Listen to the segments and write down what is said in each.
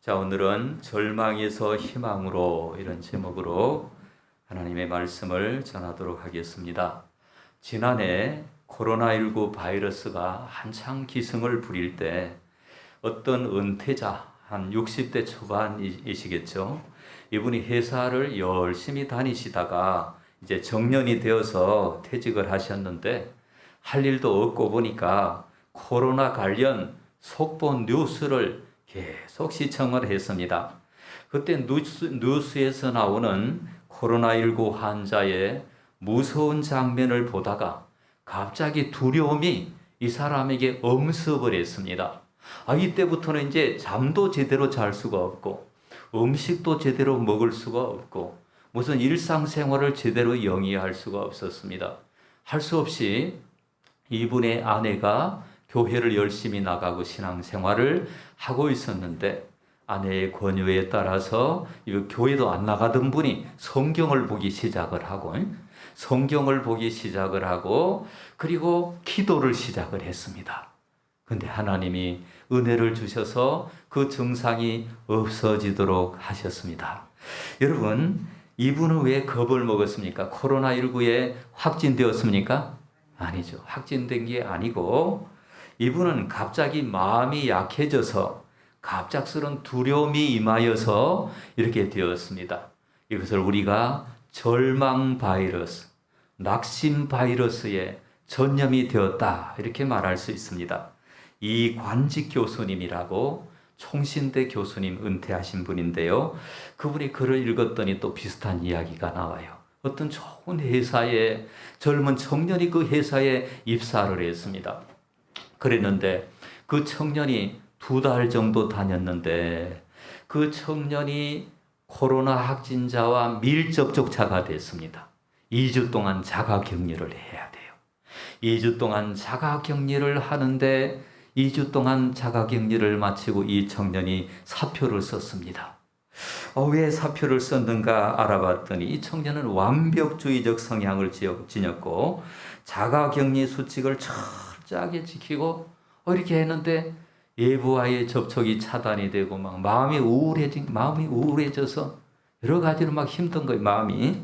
자, 오늘은 절망에서 희망으로 이런 제목으로 하나님의 말씀을 전하도록 하겠습니다. 지난해 코로나19 바이러스가 한창 기승을 부릴 때 어떤 은퇴자, 한 60대 초반이시겠죠. 이분이 회사를 열심히 다니시다가 이제 정년이 되어서 퇴직을 하셨는데 할 일도 없고 보니까 코로나 관련 속보 뉴스를 계속 시청을 했습니다. 그때 뉴스에서 나오는 코로나19 환자의 무서운 장면을 보다가 갑자기 두려움이 이 사람에게 엄습을 했습니다. 이때부터는 이제 잠도 제대로 잘 수가 없고 음식도 제대로 먹을 수가 없고 무슨 일상생활을 제대로 영위할 수가 없었습니다. 할 수 없이 이분의 아내가 교회를 열심히 나가고 신앙생활을 하고 있었는데 아내의 권유에 따라서 교회도 안 나가던 분이 성경을 보기 시작을 하고 그리고 기도를 시작을 했습니다. 근데 하나님이 은혜를 주셔서 그 증상이 없어지도록 하셨습니다. 여러분, 이분은 왜 겁을 먹었습니까? 코로나19에 확진되었습니까? 아니죠. 확진된 게 아니고 이분은 갑자기 마음이 약해져서 갑작스런 두려움이 임하여서 이렇게 되었습니다. 이것을 우리가 절망 바이러스, 낙심 바이러스에 전염이 되었다 이렇게 말할 수 있습니다. 이관직 교수님이라고 총신대 교수님 은퇴하신 분인데요. 그분이 글을 읽었더니 또 비슷한 이야기가 나와요. 어떤 좋은 회사에 젊은 청년이 그 회사에 입사를 했습니다. 그랬는데 그 청년이 2달 정도 다녔는데 그 청년이 코로나 확진자와 밀접촉자가 됐습니다. 2주 동안 자가격리를 해야 돼요. 2주 동안 자가격리를 하는데 2주 동안 자가격리를 마치고 이 청년이 사표를 썼습니다. 왜 사표를 썼는가 알아봤더니 이 청년은 완벽주의적 성향을 지녔고 자가격리 수칙을 철저하게 지키고 이렇게 했는데 외부와의 접촉이 차단이 되고 막 마음이 우울해져서 여러 가지로 막 힘든 거예요. 마음이.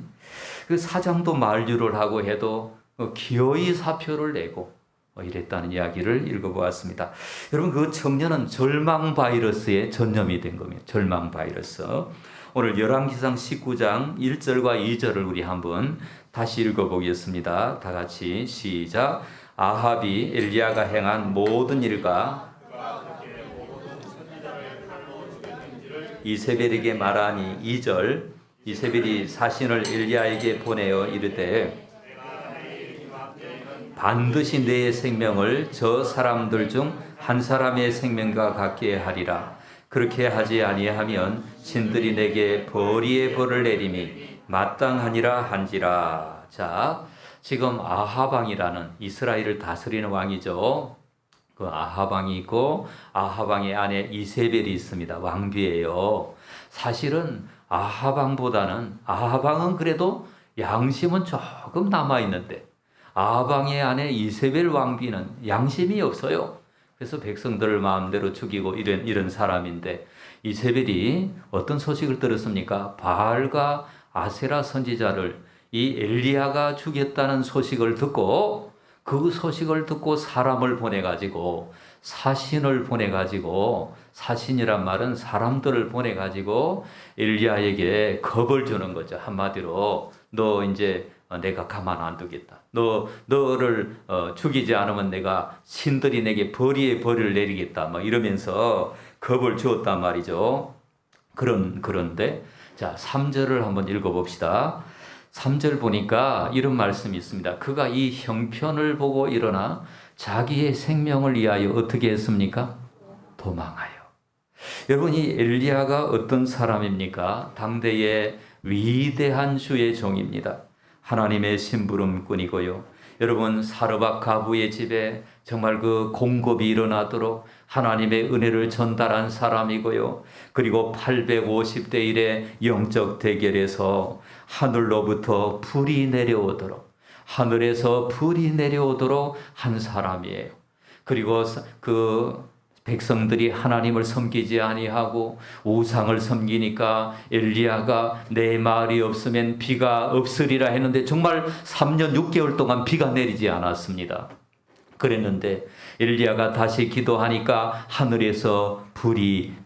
그 사장도 만류를 하고 해도 기어이 사표를 내고 이랬다는 이야기를 읽어보았습니다. 여러분, 그 청년은 절망 바이러스에 전염이 된 겁니다. 절망 바이러스. 오늘 열왕기상 19장 1절과 2절을 우리 한번 다시 읽어보겠습니다. 다 같이 시작. 아합이 엘리야가 행한 모든 일과 이세벨에게 말하니 2절. 이세벨이 사신을 엘리야에게 보내어 이르되 반드시 내 생명을 저 사람들 중 한 사람의 생명과 같게 하리라. 그렇게 하지 아니하면 신들이 내게 벌이의 벌을 내림이 마땅하니라 한지라. 자, 지금 아하방이라는 이스라엘을 다스리는 왕이죠. 그 아하방이 있고 아하방의 아내 이세벨이 있습니다. 왕비예요. 사실은 아하방은 그래도 양심은 조금 남아있는데 아하방의 아내 이세벨 왕비는 양심이 없어요. 그래서 백성들을 마음대로 죽이고 이런 사람인데 이세벨이 어떤 소식을 들었습니까? 바알과 아세라 선지자를 이 엘리야가 죽였다는 소식을 듣고 그 소식을 듣고 사람을 보내가지고 사신이란 말은 사람들을 보내가지고 엘리야에게 겁을 주는 거죠. 한마디로 너 이제 내가 가만 안 두겠다. 너를 죽이지 않으면 내가 신들이 내게 벌이의 벌을 내리겠다. 막 이러면서 겁을 주었단 말이죠. 그런데 자, 3절을 한번 읽어봅시다. 3절 보니까 이런 말씀이 있습니다. 그가 이 형편을 보고 일어나 자기의 생명을 위하여 어떻게 했습니까? 도망하여. 여러분, 이 엘리야가 어떤 사람입니까? 당대의 위대한 주의 종입니다. 하나님의 심부름꾼이고요. 여러분, 사르밧 가부의 집에 정말 그 공급이 일어나도록 하나님의 은혜를 전달한 사람이고요. 그리고 850대 1의 영적 대결에서 하늘로부터 하늘에서 불이 내려오도록 한 사람이에요. 그리고 그 백성들이 하나님을 섬기지 아니하고 우상을 섬기니까 엘리야가 내 말이 없으면 비가 없으리라 했는데 정말 3년 6개월 동안 비가 내리지 않았습니다. 그랬는데 엘리야가 다시 기도하니까 하늘에서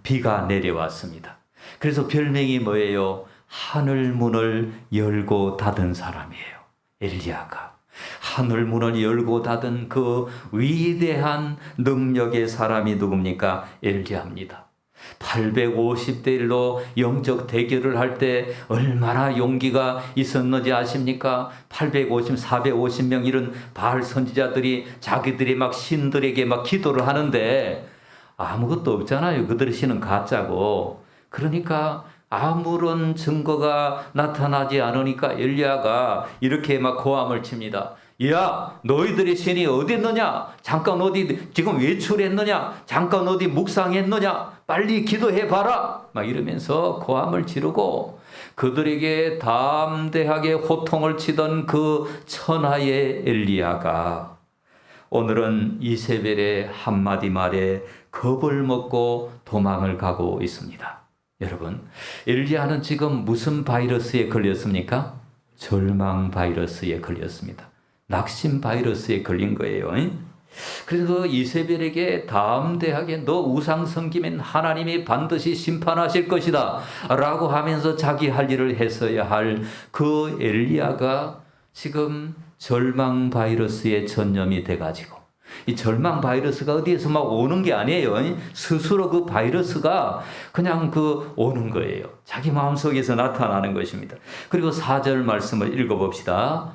비가 내려왔습니다. 그래서 별명이 뭐예요? 하늘 문을 열고 닫은 사람이에요. 엘리야가 하늘 문을 열고 닫은 그 위대한 능력의 사람이 누굽니까? 엘리야입니다. 850대 1로 영적 대결을 할 때 얼마나 용기가 있었는지 아십니까? 450명 이런 바알 선지자들이 자기들이 막 신들에게 막 기도를 하는데 아무것도 없잖아요. 그들의 신은 가짜고. 그러니까 아무런 증거가 나타나지 않으니까 엘리야가 이렇게 막 고함을 칩니다. 야, 너희들의 신이 어디 있느냐? 잠깐 어디 지금 외출했느냐? 잠깐 어디 묵상했느냐? 빨리 기도해봐라! 막 이러면서 고함을 지르고 그들에게 담대하게 호통을 치던 그 천하의 엘리야가 오늘은 이세벨의 한마디 말에 겁을 먹고 도망을 가고 있습니다. 여러분, 엘리야는 지금 무슨 바이러스에 걸렸습니까? 절망 바이러스에 걸렸습니다. 낙심 바이러스에 걸린 거예요. 그래서 이세벨에게 담대하게 너 우상 섬기면 하나님이 반드시 심판하실 것이다 라고 하면서 자기 할 일을 했어야 할 그 엘리야가 지금 절망 바이러스에 전염이 돼가지고 이 절망 바이러스가 어디에서 막 오는 게 아니에요. 스스로 그 바이러스가 그냥 오는 거예요. 자기 마음속에서 나타나는 것입니다. 그리고 4절 말씀을 읽어봅시다.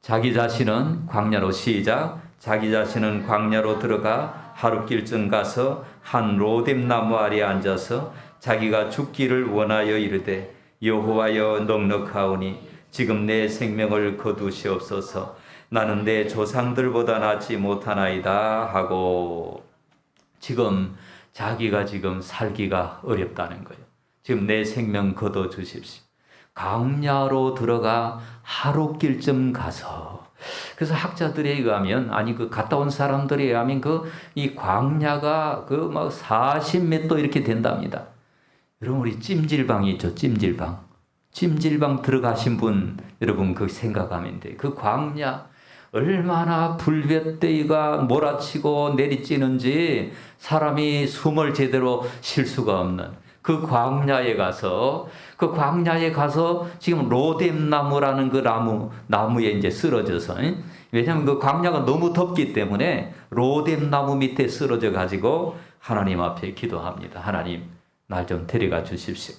자기 자신은 광야로 시작. 자기 자신은 광야로 들어가 하룻길쯤 가서 한 로뎀 나무 아래 앉아서 자기가 죽기를 원하여 이르되 여호와여 넉넉하오니 지금 내 생명을 거두시옵소서. 나는 내 조상들보다 낫지 못하나이다 하고 지금 자기가 지금 살기가 어렵다는 거예요. 지금 내 생명 거둬 주십시오. 광야로 들어가 하룻길쯤 가서 그래서 학자들에 의하면 갔다 온 사람들에 의하면 이 광야가 막 40m 이렇게 된답니다. 여러분 우리 찜질방이 있죠. 찜질방 들어가신 분 여러분 생각하면 돼요. 그 광야 얼마나 불볕대기가 몰아치고 내리찌는지 사람이 숨을 제대로 쉴 수가 없는 그 광야에 가서 지금 로뎀 나무라는 그 나무에 이제 쓰러져서 왜냐하면 그 광야가 너무 덥기 때문에 로뎀 나무 밑에 쓰러져 가지고 하나님 앞에 기도합니다. 하나님 날 좀 데려가 주십시오.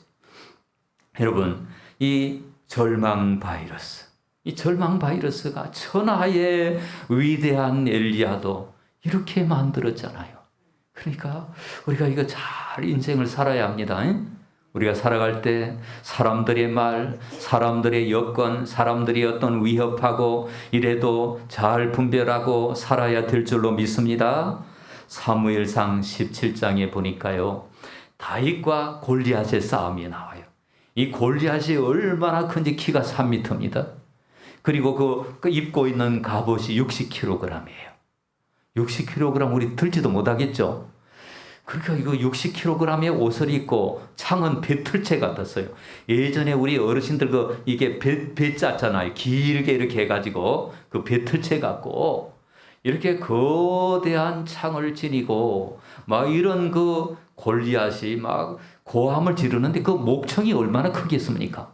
여러분 이 절망 바이러스가 천하의 위대한 엘리야도 이렇게 만들었잖아요. 그러니까 우리가 이거 잘 인생을 살아야 합니다. 우리가 살아갈 때 사람들의 말, 사람들의 여건, 사람들이 어떤 위협하고 이래도 잘 분별하고 살아야 될 줄로 믿습니다. 사무엘상 17장에 보니까요. 다윗과 골리앗의 싸움이 나와요. 이 골리앗이 얼마나 큰지 키가 3m입니다. 그리고 그 입고 있는 갑옷이 60kg이에요. 60kg 우리 들지도 못하겠죠. 그러니까 이거 60kg의 옷을 입고 창은 배틀채 같았어요. 예전에 우리 어르신들 이게 배 짰잖아요. 길게 이렇게 해가지고 그 배틀채 갖고 이렇게 거대한 창을 지니고 막 이런 골리앗이 막 고함을 지르는데 그 목청이 얼마나 크겠습니까?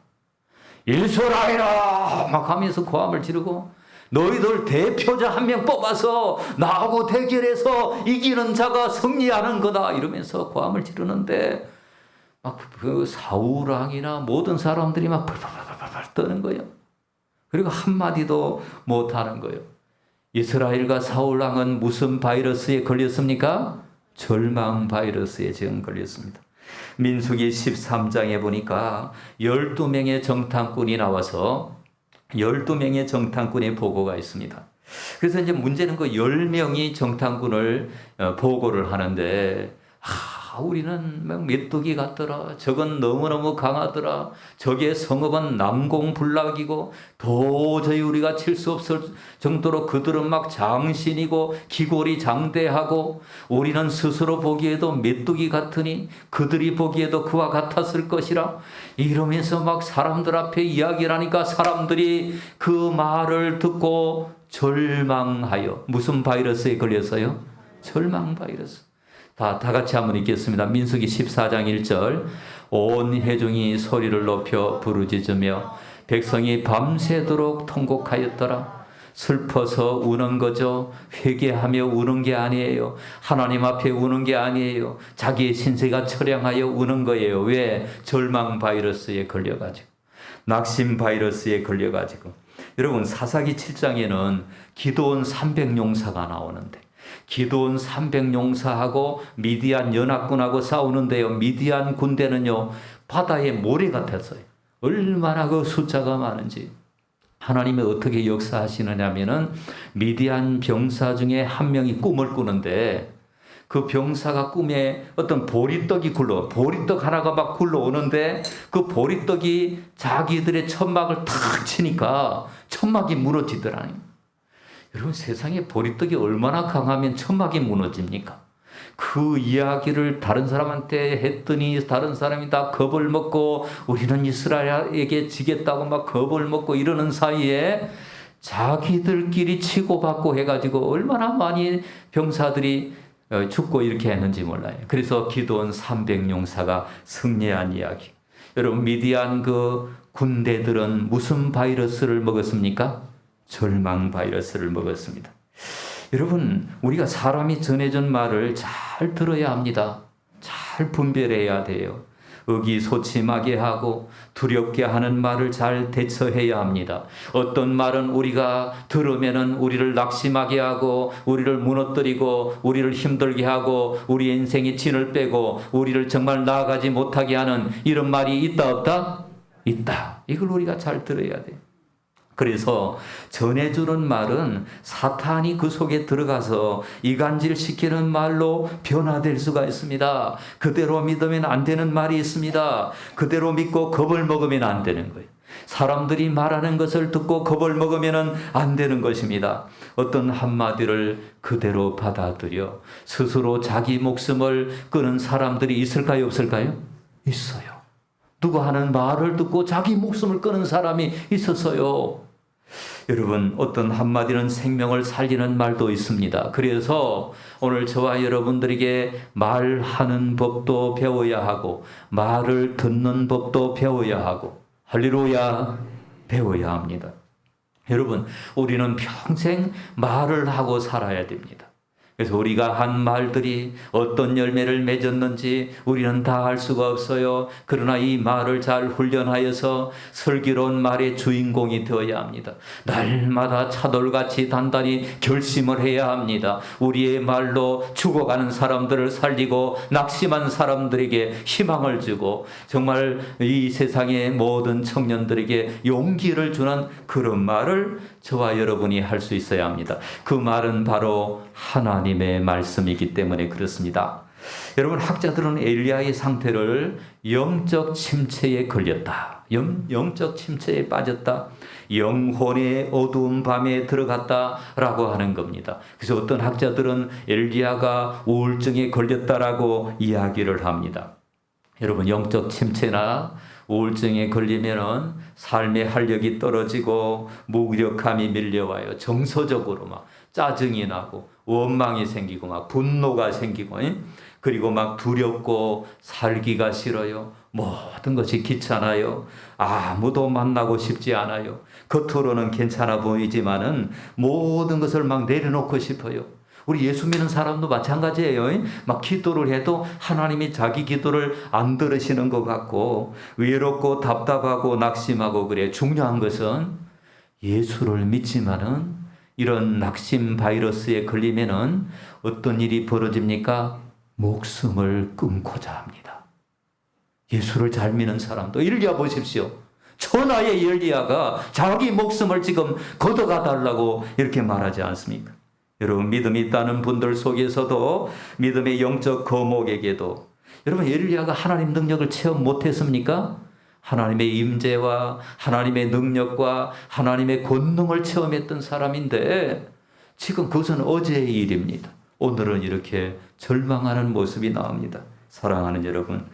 이스라엘아 막 하면서 고함을 지르고 너희들 대표자 한 명 뽑아서 나하고 대결해서 이기는 자가 승리하는 거다 이러면서 고함을 지르는데 막 사울 왕이나 모든 사람들이 막 발발발발 떠는 거예요. 그리고 한마디도 못하는 거예요. 이스라엘과 사울 왕은 무슨 바이러스에 걸렸습니까? 절망 바이러스에 지금 걸렸습니다. 민수기 13장에 보니까 12명의 정탐꾼이 나와서 12명의 정탐꾼의 보고가 있습니다. 그래서 이제 문제는 10명이 정탐꾼을 보고를 하는데 우리는 막 메뚜기 같더라. 저건 너무너무 강하더라. 저게 성읍은 난공불락이고 도저히 우리가 칠 수 없을 정도로 그들은 막 장신이고 기골이 장대하고 우리는 스스로 보기에도 메뚜기 같으니 그들이 보기에도 그와 같았을 것이라. 이러면서 막 사람들 앞에 이야기를 하니까 사람들이 그 말을 듣고 절망하여, 무슨 바이러스에 걸려서요? 절망 바이러스. 다 같이 한번 읽겠습니다. 민수기 14장 1절. 온 회중이 소리를 높여 부르짖으며 백성이 밤새도록 통곡하였더라. 슬퍼서 우는 거죠. 회개하며 우는 게 아니에요. 하나님 앞에 우는 게 아니에요. 자기의 신세가 처량하여 우는 거예요. 왜? 절망 바이러스에 걸려가지고, 낙심 바이러스에 걸려가지고. 여러분, 사사기 7장에는 기드온 300용사가 나오는데, 기드온 300용사하고 미디안 연합군하고 싸우는데요, 미디안 군대는요 바다의 모래 같았어요. 얼마나 그 숫자가 많은지. 하나님이 어떻게 역사하시느냐면은 미디안 병사 중에 한 명이 꿈을 꾸는데, 그 병사가 꿈에 어떤 보리떡이 보리떡 하나가 막 굴러오는데 그 보리떡이 자기들의 천막을 탁 치니까 천막이 무너지더라니. 여러분, 세상에 보리떡이 얼마나 강하면 천막이 무너집니까? 그 이야기를 다른 사람한테 했더니 다른 사람이 다 겁을 먹고 우리는 이스라엘에게 지겠다고 막 겁을 먹고 이러는 사이에 자기들끼리 치고받고 해가지고 얼마나 많이 병사들이 죽고 이렇게 했는지 몰라요. 그래서 기드온 300용사가 승리한 이야기. 여러분, 미디안 그 군대들은 무슨 바이러스를 먹었습니까? 절망 바이러스를 먹었습니다. 여러분, 우리가 사람이 전해준 말을 잘 들어야 합니다. 잘 분별해야 돼요. 의기소침하게 하고 두렵게 하는 말을 잘 대처해야 합니다. 어떤 말은 우리가 들으면은 우리를 낙심하게 하고 우리를 무너뜨리고 우리를 힘들게 하고 우리 인생의 진을 빼고 우리를 정말 나아가지 못하게 하는 이런 말이 있다 없다? 있다. 이걸 우리가 잘 들어야 돼요. 그래서 전해주는 말은 사탄이 그 속에 들어가서 이간질시키는 말로 변화될 수가 있습니다. 그대로 믿으면 안 되는 말이 있습니다. 그대로 믿고 겁을 먹으면 안 되는 거예요. 사람들이 말하는 것을 듣고 겁을 먹으면 안 되는 것입니다. 어떤 한마디를 그대로 받아들여 스스로 자기 목숨을 끊은 사람들이 있을까요, 없을까요? 있어요. 누가 하는 말을 듣고 자기 목숨을 끊은 사람이 있었어요. 여러분, 어떤 한마디는 생명을 살리는 말도 있습니다. 그래서 오늘 저와 여러분들에게 말하는 법도 배워야 하고 말을 듣는 법도 배워야 하고, 할렐루야, 배워야 합니다. 여러분, 우리는 평생 말을 하고 살아야 됩니다. 그래서 우리가 한 말들이 어떤 열매를 맺었는지 우리는 다 알 수가 없어요. 그러나 이 말을 잘 훈련하여서 슬기로운 말의 주인공이 되어야 합니다. 날마다 차돌같이 단단히 결심을 해야 합니다. 우리의 말로 죽어가는 사람들을 살리고 낙심한 사람들에게 희망을 주고 정말 이 세상의 모든 청년들에게 용기를 주는 그런 말을 저와 여러분이 할 수 있어야 합니다. 그 말은 바로 하나님의 말씀이기 때문에 그렇습니다. 여러분, 학자들은 엘리야의 상태를 영적 침체에 걸렸다, 영적 침체에 빠졌다, 영혼의 어두운 밤에 들어갔다라고 하는 겁니다. 그래서 어떤 학자들은 엘리야가 우울증에 걸렸다라고 이야기를 합니다. 여러분, 영적 침체나 우울증에 걸리면은 삶의 활력이 떨어지고 무기력함이 밀려와요. 정서적으로 막 짜증이 나고 원망이 생기고 막 분노가 생기고, 그리고 막 두렵고 살기가 싫어요. 모든 것이 귀찮아요. 아무도 만나고 싶지 않아요. 겉으로는 괜찮아 보이지만은 모든 것을 막 내려놓고 싶어요. 우리 예수 믿는 사람도 마찬가지예요. 막 기도를 해도 하나님이 자기 기도를 안 들으시는 것 같고 외롭고 답답하고 낙심하고 그래. 중요한 것은 예수를 믿지만은 이런 낙심 바이러스에 걸리면은 어떤 일이 벌어집니까? 목숨을 끊고자 합니다. 예수를 잘 믿는 사람도 엘리야 보십시오. 천하의 엘리야가 자기 목숨을 지금 걷어가 달라고 이렇게 말하지 않습니까? 여러분, 믿음이 있다는 분들 속에서도 믿음의 영적 거목에게도 여러분 엘리야가 하나님 능력을 체험 못했습니까? 하나님의 임재와 하나님의 능력과 하나님의 권능을 체험했던 사람인데 지금 그것은 어제의 일입니다. 오늘은 이렇게 절망하는 모습이 나옵니다. 사랑하는 여러분,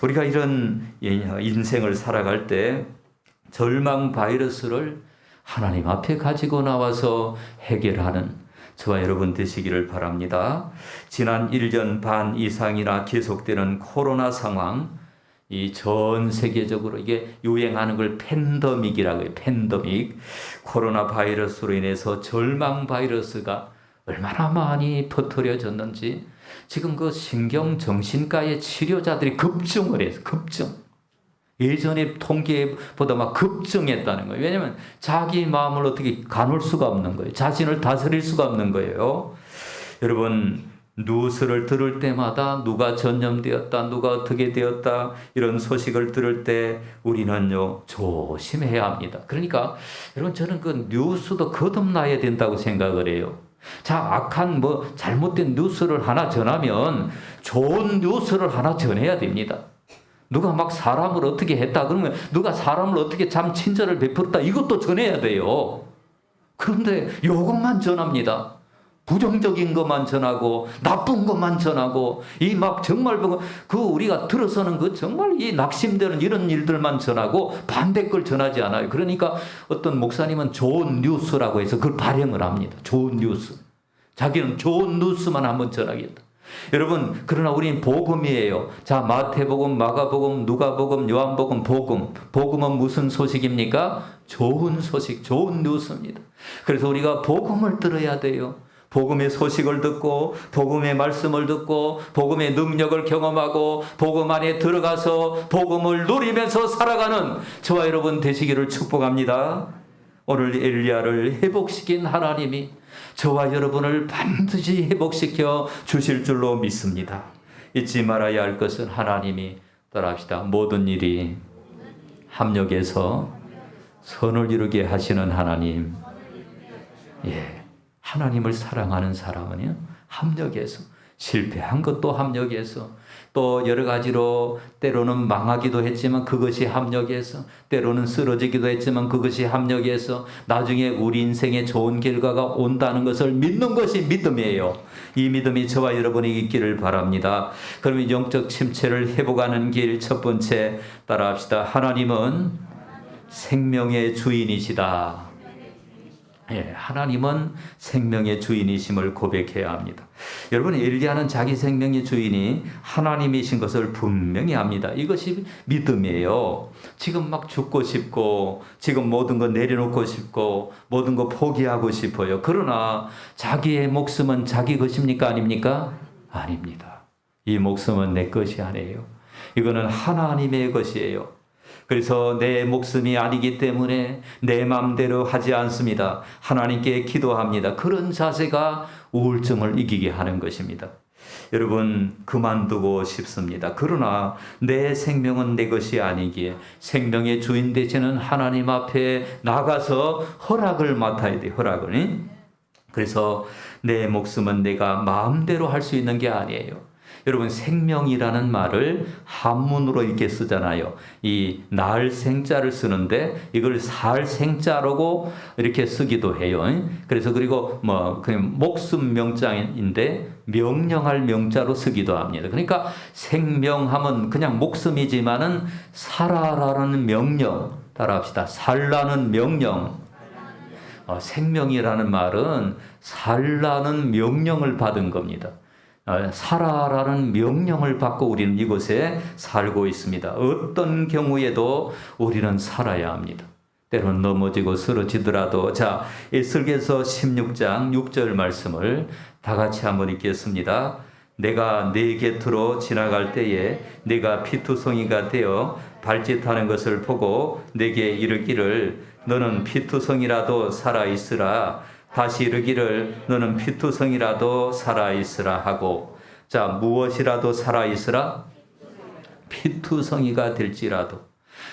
우리가 이런 인생을 살아갈 때 절망 바이러스를 하나님 앞에 가지고 나와서 해결하는 저와 여러분 되시기를 바랍니다. 지난 1년 반 이상이나 계속되는 코로나 상황, 이 전 세계적으로 이게 유행하는 걸 팬데믹이라고 해요. 팬데믹. 코로나 바이러스로 인해서 절망 바이러스가 얼마나 많이 퍼뜨려졌는지 지금 그 신경정신과의 치료자들이 급증을 해서 급증. 예전의 통계보다 막 급증했다는 거예요. 왜냐하면 자기 마음을 어떻게 가눌 수가 없는 거예요. 자신을 다스릴 수가 없는 거예요. 여러분, 뉴스를 들을 때마다 누가 전염되었다, 누가 어떻게 되었다, 이런 소식을 들을 때 우리는요, 조심해야 합니다. 그러니까 여러분, 저는 그 뉴스도 거듭나야 된다고 생각을 해요. 자, 악한 잘못된 뉴스를 하나 전하면 좋은 뉴스를 하나 전해야 됩니다. 누가 막 사람을 어떻게 했다 그러면 누가 사람을 어떻게 참 친절을 베풀었다 이것도 전해야 돼요. 그런데 이것만 전합니다. 부정적인 것만 전하고 나쁜 것만 전하고 이 막 정말 그 우리가 들어서는 그 정말 이 낙심되는 이런 일들만 전하고 반대 걸 전하지 않아요. 그러니까 어떤 목사님은 좋은 뉴스라고 해서 그걸 발행을 합니다. 좋은 뉴스. 자기는 좋은 뉴스만 한번 전하겠다. 여러분, 그러나 우리는 복음이에요. 자, 마태복음, 마가복음, 누가복음, 요한복음, 복음. 복음은 무슨 소식입니까? 좋은 소식, 좋은 뉴스입니다. 그래서 우리가 복음을 들어야 돼요. 복음의 소식을 듣고 복음의 말씀을 듣고 복음의 능력을 경험하고 복음 안에 들어가서 복음을 누리면서 살아가는 저와 여러분 되시기를 축복합니다. 오늘 엘리야를 회복시킨 하나님이 저와 여러분을 반드시 회복시켜 주실 줄로 믿습니다. 잊지 말아야 할 것은 하나님이 따라합시다. 모든 일이 합력해서 선을 이루게 하시는 하나님. 예. 하나님을 사랑하는 사람은요, 합력해서, 실패한 것도 합력해서, 또 여러 가지로 때로는 망하기도 했지만 그것이 합력해서, 때로는 쓰러지기도 했지만 그것이 합력해서 나중에 우리 인생에 좋은 결과가 온다는 것을 믿는 것이 믿음이에요. 이 믿음이 저와 여러분이 있기를 바랍니다. 그러면 영적 침체를 회복하는 길 첫 번째 따라합시다. 하나님은 생명의 주인이시다. 예, 하나님은 생명의 주인이심을 고백해야 합니다. 여러분, 엘리야는 자기 생명의 주인이 하나님이신 것을 분명히 합니다. 이것이 믿음이에요. 지금 막 죽고 싶고 지금 모든 거 내려놓고 싶고 모든 거 포기하고 싶어요. 그러나 자기의 목숨은 자기 것입니까? 아닙니까? 아닙니다. 이 목숨은 내 것이 아니에요. 이거는 하나님의 것이에요. 그래서 내 목숨이 아니기 때문에 내 마음대로 하지 않습니다. 하나님께 기도합니다. 그런 자세가 우울증을 이기게 하는 것입니다. 여러분, 그만두고 싶습니다. 그러나 내 생명은 내 것이 아니기에 생명의 주인 되시는 하나님 앞에 나가서 허락을 맡아야 돼요. 허락을. 그래서 내 목숨은 내가 마음대로 할 수 있는 게 아니에요. 여러분, 생명이라는 말을 한문으로 이렇게 쓰잖아요. 이 날 생자를 쓰는데 이걸 살 생자라고 이렇게 쓰기도 해요. 그래서 그리고 그냥 목숨 명자인데 명령할 명자로 쓰기도 합니다. 그러니까 생명하면 그냥 목숨이지만은 살아라는 명령, 따라합시다. 살라는 명령. 생명이라는 말은 살라는 명령을 받은 겁니다. 살아라는 명령을 받고 우리는 이곳에 살고 있습니다. 어떤 경우에도 우리는 살아야 합니다. 때로는 넘어지고 쓰러지더라도. 자, 에스겔서 16장 6절 말씀을 다 같이 한번 읽겠습니다. 내가 네 곁으로 지나갈 때에 내가 피투성이가 되어 발짓하는 것을 보고 내게 이르기를 너는 피투성이라도 살아있으라. 다시 이르기를 너는 피투성이라도 살아있으라 하고. 자, 무엇이라도 살아있으라? 피투성이가 될지라도.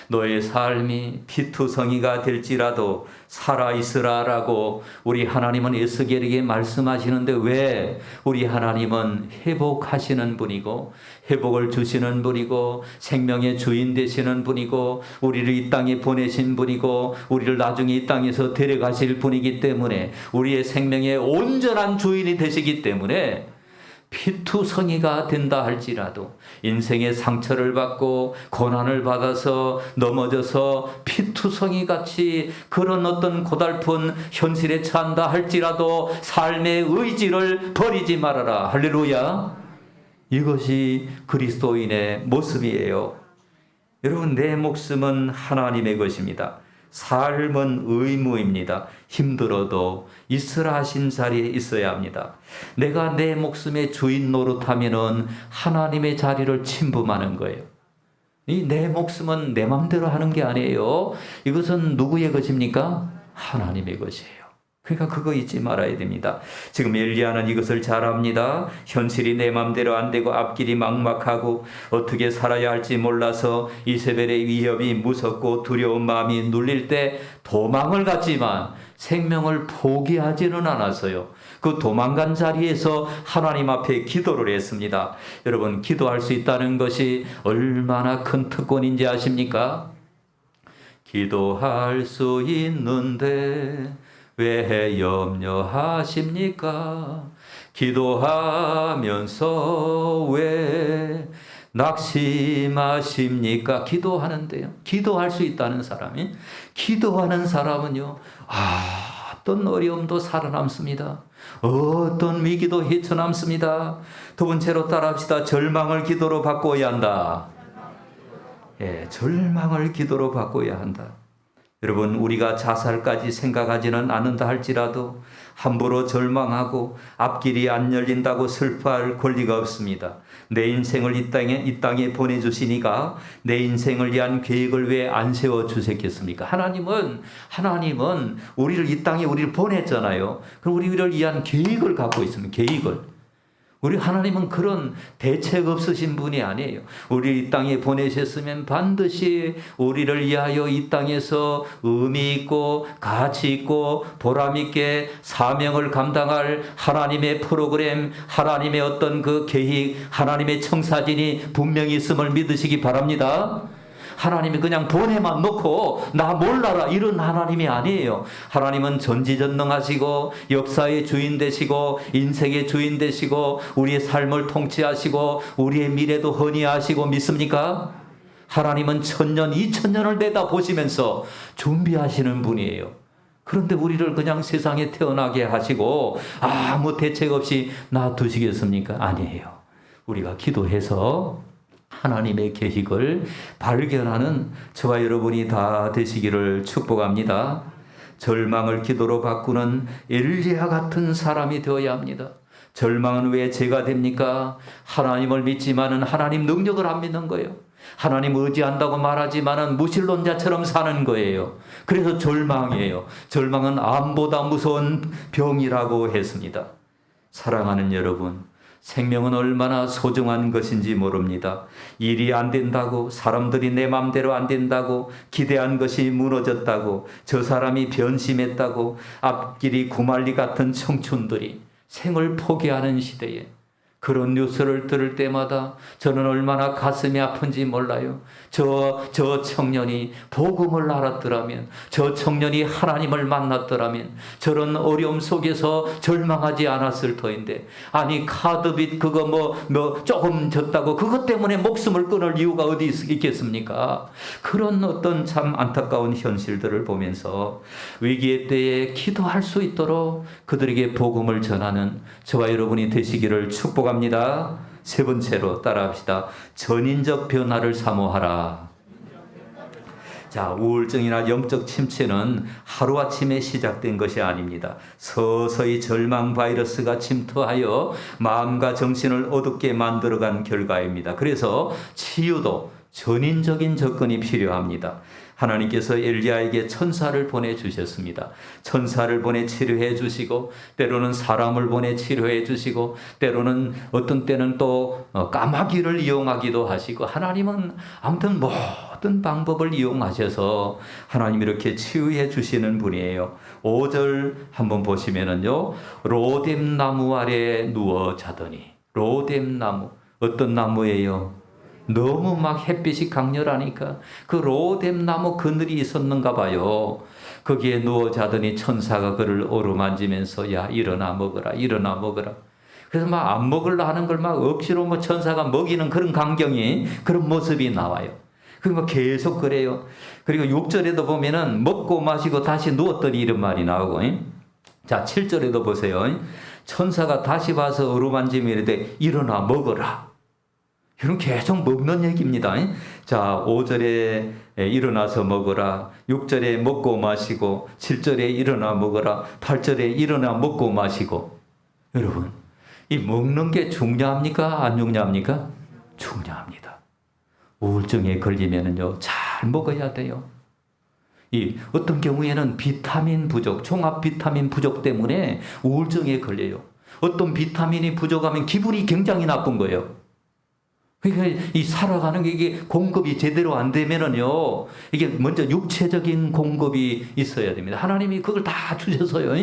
너의 삶이 피투성이가 될지라도 살아있으라라고 우리 하나님은 에스겔에게 말씀하시는데, 왜? 우리 하나님은 회복하시는 분이고 회복을 주시는 분이고 생명의 주인 되시는 분이고 우리를 이 땅에 보내신 분이고 우리를 나중에 이 땅에서 데려가실 분이기 때문에, 우리의 생명의 온전한 주인이 되시기 때문에 피투성이가 된다 할지라도, 인생의 상처를 받고 고난을 받아서 넘어져서 피투성이 같이 그런 어떤 고달픈 현실에 처한다 할지라도 삶의 의지를 버리지 말아라. 할렐루야. 이것이 그리스도인의 모습이에요. 여러분, 내 목숨은 하나님의 것입니다. 삶은 의무입니다. 힘들어도 있으라 하신 자리에 있어야 합니다. 내가 내 목숨의 주인 노릇하면은 하나님의 자리를 침범하는 거예요. 이 내 목숨은 내 맘대로 하는 게 아니에요. 이것은 누구의 것입니까? 하나님의 것이에요. 그러니까 그거 잊지 말아야 됩니다. 지금 엘리야는 이것을 잘 압니다. 현실이 내 맘대로 안 되고 앞길이 막막하고 어떻게 살아야 할지 몰라서 이세벨의 위협이 무섭고 두려운 마음이 눌릴 때 도망을 갔지만 생명을 포기하지는 않았어요. 그 도망간 자리에서 하나님 앞에 기도를 했습니다. 여러분, 기도할 수 있다는 것이 얼마나 큰 특권인지 아십니까? 기도할 수 있는데 왜 염려하십니까? 기도하면서 왜 낙심하십니까? 기도하는데요. 기도할 수 있다는 사람이, 기도하는 사람은요, 어떤 어려움도 살아남습니다. 어떤 위기도 헤쳐남습니다. 두 번째로 따라합시다. 절망을 기도로 바꿔야 한다. 절망을 기도로 바꿔야 한다. 여러분, 우리가 자살까지 생각하지는 않는다 할지라도 함부로 절망하고 앞길이 안 열린다고 슬퍼할 권리가 없습니다. 내 인생을 이 땅에 보내주시니까 내 인생을 위한 계획을 왜 안 세워주셨겠습니까? 하나님은 우리를 우리를 보냈잖아요. 그럼 우리를 위한 계획을 갖고 있습니다. 계획을. 우리 하나님은 그런 대책 없으신 분이 아니에요. 우리 이 땅에 보내셨으면 반드시 우리를 위하여 이 땅에서 의미 있고 가치 있고 보람 있게 사명을 감당할 하나님의 프로그램, 하나님의 어떤 그 계획, 하나님의 청사진이 분명히 있음을 믿으시기 바랍니다. 하나님이 그냥 보내만 놓고 나 몰라라 이런 하나님이 아니에요. 하나님은 전지전능하시고 역사의 주인 되시고 인생의 주인 되시고 우리의 삶을 통치하시고 우리의 미래도 헌의하시고, 믿습니까? 하나님은 1000년, 2000년을 내다보시면서 준비하시는 분이에요. 그런데 우리를 그냥 세상에 태어나게 하시고 아무 대책 없이 놔두시겠습니까? 아니에요. 우리가 기도해서 하나님의 계획을 발견하는 저와 여러분이 다 되시기를 축복합니다. 절망을 기도로 바꾸는 엘리야 같은 사람이 되어야 합니다. 절망은 왜 죄가 됩니까? 하나님을 믿지만은 하나님 능력을 안 믿는 거예요. 하나님 의지한다고 말하지만은 무신론자처럼 사는 거예요. 그래서 절망이에요. 절망은 암보다 무서운 병이라고 했습니다. 사랑하는 여러분, 생명은 얼마나 소중한 것인지 모릅니다. 일이 안 된다고, 사람들이 내 맘대로 안 된다고, 기대한 것이 무너졌다고, 저 사람이 변심했다고, 앞길이 구말리 같은 청춘들이 생을 포기하는 시대에 그런 뉴스를 들을 때마다 저는 얼마나 가슴이 아픈지 몰라요. 저 청년이 복음을 알았더라면, 저 청년이 하나님을 만났더라면 저런 어려움 속에서 절망하지 않았을 터인데, 아니 카드빚 그거 조금 졌다고 그것 때문에 목숨을 끊을 이유가 어디 있겠습니까? 그런 어떤 참 안타까운 현실들을 보면서 위기의 때에 기도할 수 있도록 그들에게 복음을 전하는 저와 여러분이 되시기를 축복합니다. 세 번째로 따라합시다. 전인적 변화를 사모하라. 자, 우울증이나 영적 침체는 하루아침에 시작된 것이 아닙니다. 서서히 절망 바이러스가 침투하여 마음과 정신을 어둡게 만들어간 결과입니다. 그래서 치유도 전인적인 접근이 필요합니다. 하나님께서 엘리야에게 천사를 보내주셨습니다. 천사를 보내 치료해 주시고, 때로는 사람을 보내 치료해 주시고, 때로는 어떤 때는 또 까마귀를 이용하기도 하시고, 하나님은 아무튼 모든 방법을 이용하셔서 하나님 이렇게 치유해 주시는 분이에요. 5절 한번 보시면은요, 로뎀나무 아래 누워 자더니. 로뎀나무, 어떤 나무예요? 너무 막 햇빛이 강렬하니까 그 로뎀나무 그늘이 있었는가 봐요. 거기에 누워 자더니 천사가 그를 어루만지면서 야 일어나 먹어라, 일어나 먹어라. 그래서 막 안 먹으려 하는 걸 막 억지로 뭐 천사가 먹이는 그런 광경이, 그런 모습이 나와요. 그리고 계속 그래요. 그리고 6절에도 보면은 먹고 마시고 다시 누웠더니 이런 말이 나오고, 자 7절에도 보세요. 천사가 다시 와서 어루만지며 이르되 일어나 먹어라. 이런 계속 먹는 얘기입니다. 자, 5절에 일어나서 먹어라. 6절에 먹고 마시고, 7절에 일어나 먹어라. 8절에 일어나 먹고 마시고. 여러분, 이 먹는 게 중요합니까? 안 중요합니까? 중요합니다. 우울증에 걸리면은요, 잘 먹어야 돼요. 이 어떤 경우에는 비타민 부족, 종합 비타민 부족 때문에 우울증에 걸려요. 어떤 비타민이 부족하면 기분이 굉장히 나쁜 거예요. 그러니까 이 살아가는 게 이게 공급이 제대로 안 되면은요, 이게 먼저 육체적인 공급이 있어야 됩니다. 하나님이 그걸 다 주셔서요.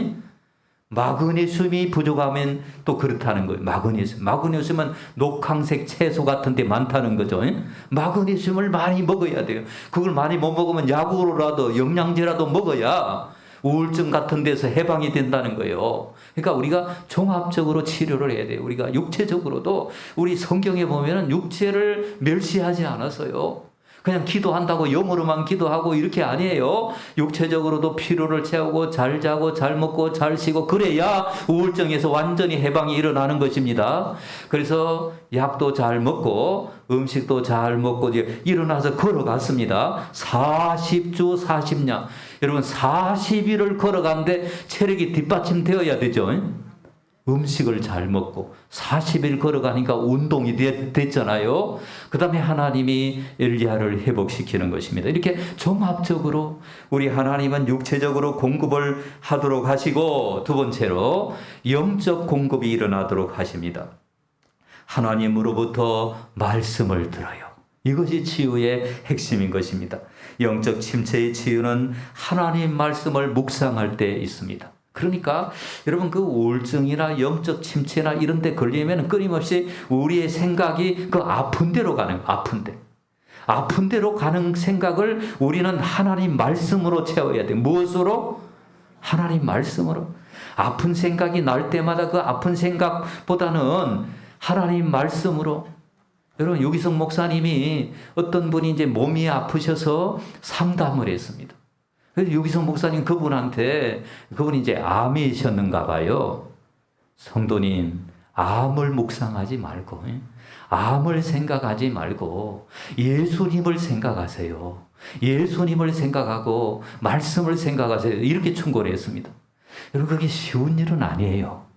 마그네슘이 부족하면 또 그렇다는 거예요. 마그네슘은 녹황색 채소 같은 데 많다는 거죠. 마그네슘을 많이 먹어야 돼요. 그걸 많이 못 먹으면 약으로라도 영양제라도 먹어야 우울증 같은 데서 해방이 된다는 거예요. 그러니까 우리가 종합적으로 치료를 해야 돼요. 우리가 육체적으로도, 우리 성경에 보면은 육체를 멸시하지 않았어요. 그냥 기도한다고 영어로만 기도하고 이렇게 아니에요. 육체적으로도 피로를 채우고 잘 자고 잘 먹고 잘 쉬고 그래야 우울증에서 완전히 해방이 일어나는 것입니다. 그래서 약도 잘 먹고 음식도 잘 먹고 이제 일어나서 걸어갔습니다. 40주 40년. 여러분 40일을 걸어가는데 체력이 뒷받침되어야 되죠. 음식을 잘 먹고 40일 걸어가니까 운동이 됐잖아요. 그 다음에 하나님이 엘리야를 회복시키는 것입니다. 이렇게 종합적으로 우리 하나님은 육체적으로 공급을 하도록 하시고, 두 번째로 영적 공급이 일어나도록 하십니다. 하나님으로부터 말씀을 들어요. 이것이 치유의 핵심인 것입니다. 영적 침체의 치유는 하나님 말씀을 묵상할 때 있습니다. 그러니까 여러분 그 우울증이나 영적 침체나 이런 데 걸리면 끊임없이 우리의 생각이 그 아픈 데로 가는, 아픈 데로 가는 생각을 우리는 하나님 말씀으로 채워야 돼. 무엇으로? 하나님 말씀으로. 아픈 생각이 날 때마다 그 아픈 생각보다는 하나님 말씀으로. 여러분 유기성 목사님이 어떤 분이 이제 몸이 아프셔서 상담을 했습니다. 그래서 유기성 목사님 그분이 이제 암이셨는가 봐요. 성도님, 암을 묵상하지 말고, 암을 생각하지 말고 예수님을 생각하세요. 예수님을 생각하고 말씀을 생각하세요. 이렇게 충고를 했습니다. 여러분 그게 쉬운 일은 아니에요.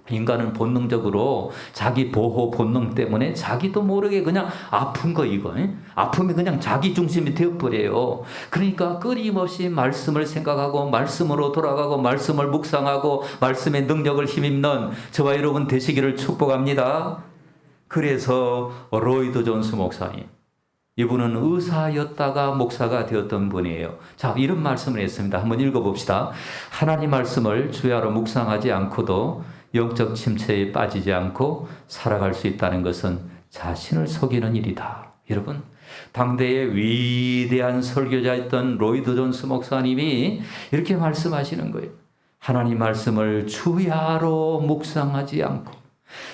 인간은 본능적으로 자기 보호 본능 때문에 자기도 모르게 그냥 아픈 거 이거. 아프면 그냥 자기 중심이 되어버려요. 그러니까 끊임없이 말씀을 생각하고 말씀으로 돌아가고 말씀을 묵상하고 말씀의 능력을 힘입는 저와 여러분 되시기를 축복합니다. 그래서 로이드 존스 목사님, 이분은 의사였다가 목사가 되었던 분이에요. 자, 이런 말씀을 했습니다. 한번 읽어봅시다. 하나님 말씀을 주야로 묵상하지 않고도 영적 침체에 빠지지 않고 살아갈 수 있다는 것은 자신을 속이는 일이다. 여러분, 당대의 위대한 설교자였던 로이드 존스 목사님이 이렇게 말씀하시는 거예요. 하나님 말씀을 주야로 묵상하지 않고,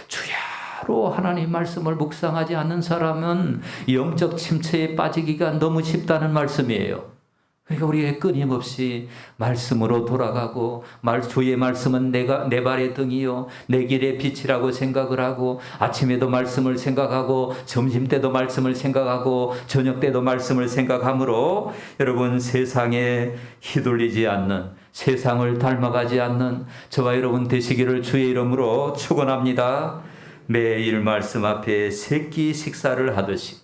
주야로 하나님 말씀을 묵상하지 않는 사람은 영적 침체에 빠지기가 너무 쉽다는 말씀이에요. 그러니까 우리가 끊임없이 말씀으로 돌아가고, 주의 말씀은 내 발의 등이요 내 길의 빛이라고 생각을 하고, 아침에도 말씀을 생각하고 점심 때도 말씀을 생각하고 저녁 때도 말씀을 생각함으로 여러분 세상에 휘둘리지 않는, 세상을 닮아가지 않는 저와 여러분 되시기를 주의 이름으로 축원합니다. 매일 말씀 앞에 새끼 식사를 하듯이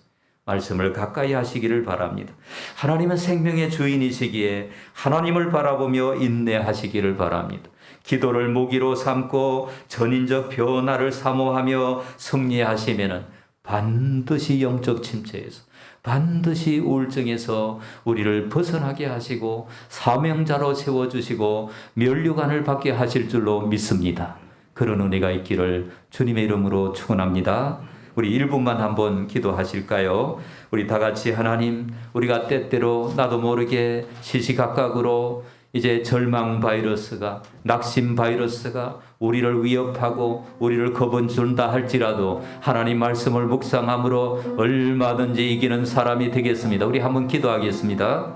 말씀을 가까이 하시기를 바랍니다. 하나님은 생명의 주인이시기에 하나님을 바라보며 인내하시기를 바랍니다. 기도를 무기로 삼고 전인적 변화를 사모하며 승리하시면은 반드시 영적 침체에서, 반드시 우울증에서 우리를 벗어나게 하시고 사명자로 세워주시고 면류관을 받게 하실 줄로 믿습니다. 그런 은혜가 있기를 주님의 이름으로 축원합니다. 우리 1분만 한번 기도하실까요? 우리 다 같이 하나님, 우리가 때때로 나도 모르게 시시각각으로 이제 절망 바이러스가, 낙심 바이러스가 우리를 위협하고 우리를 겁은 준다 할지라도 하나님 말씀을 묵상함으로 얼마든지 이기는 사람이 되겠습니다. 우리 한번 기도하겠습니다.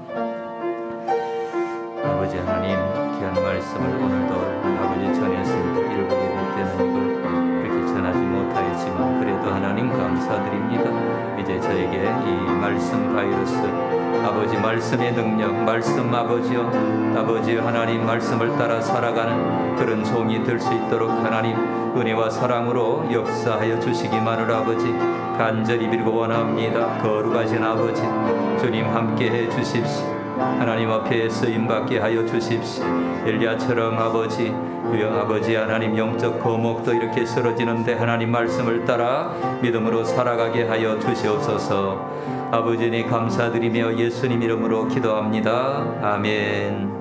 아버지 하나님, 귀한 말씀을 오늘도 아버지 전했습니다. 일부 예배 때는 이걸 그렇게 전하지 못하였지만 그래도 하나님 감사드립니다. 이제 저에게 이 말씀 바이러스, 아버지 말씀의 능력, 말씀 아버지 하나님 말씀을 따라 살아가는 그런 종이 될 수 있도록 하나님 은혜와 사랑으로 역사하여 주시기만을 아버지 간절히 빌고 원합니다. 거룩하신 아버지 주님 함께해 주십시오. 하나님 앞에 쓰임받게 하여 주십시오. 엘리야처럼 아버지, 아버지 하나님 영적 거목도 이렇게 쓰러지는데 하나님 말씀을 따라 믿음으로 살아가게 하여 주시옵소서. 아버지니 감사드리며 예수님 이름으로 기도합니다. 아멘.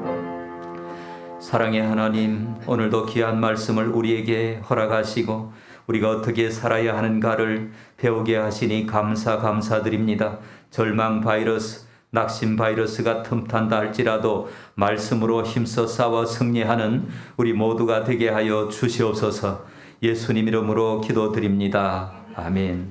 사랑의 하나님, 오늘도 귀한 말씀을 우리에게 허락하시고 우리가 어떻게 살아야 하는가를 배우게 하시니 감사드립니다. 절망 바이러스, 낙심 바이러스가 틈탄다 할지라도 말씀으로 힘써 싸워 승리하는 우리 모두가 되게 하여 주시옵소서. 예수님 이름으로 기도드립니다. 아멘.